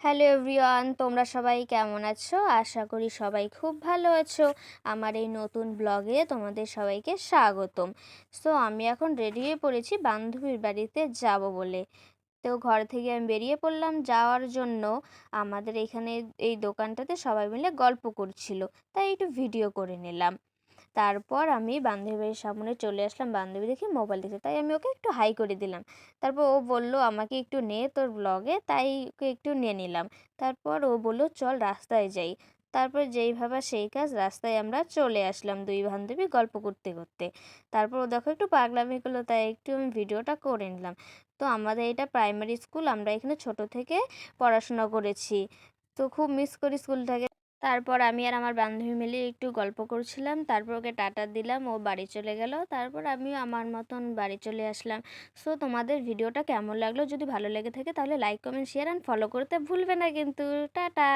Hello everyone, তোমরা সবাই কেমন আছো? আশা করি সবাই খুব ভালো আছো। আমার এই নতুন ব্লগে তোমাদের সবাইকে স্বাগতম। সো আমি এখন রেডি হয়ে পড়েছি বান্ধবীর বাড়িতে যাব বলে। তো ঘর থেকে আমি বেরিয়ে পড়লাম যাওয়ার জন্য। আমাদের এখানে এই দোকানটাতে সবাই মিলে গল্প করছিল, তাই একটু ভিডিও করে নিলাম। তারপর আমি বান্ধবীর সামনে চলে আসলাম, বান্ধবী দেখি মোবাইল দেখছে, তাই আমি ওকে একটু হাই করে দিলাম। তারপর ও বলল আমাকে একটু নে তোর ব্লগে, তাই ওকে একটু নিয়ে নিলাম। তারপর ও বলল চল রাস্তায় যাই। তারপর যেই ভাবা সেই কাজ, রাস্তায় আমরা চলে আসলাম দুই বান্ধবী গল্প করতে করতে। তারপর ও দেখো একটু পাগলামি করলো, তাই একটু আমি ভিডিওটা করে নিলাম। তো আমাদের এটা প্রাইমারি স্কুল, আমরা এখানে ছোট থেকে পড়াশোনা করেছি, তো খুব মিস করি স্কুলটাকে। তারপর আমি আর আমার বান্ধবী মিলে একটু গল্প করছিলাম, তারপর ওকে টাটা দিলাম, ও বাড়ি চলে গেল। তারপর আমিও আমার মতন বাড়ি চলে আসলাম। সো তোমাদের ভিডিওটা কেমন লাগলো? যদি ভালো লেগে থাকে তাহলে like comment share and follow করতে ভুলবে না কিন্তু। টাটা।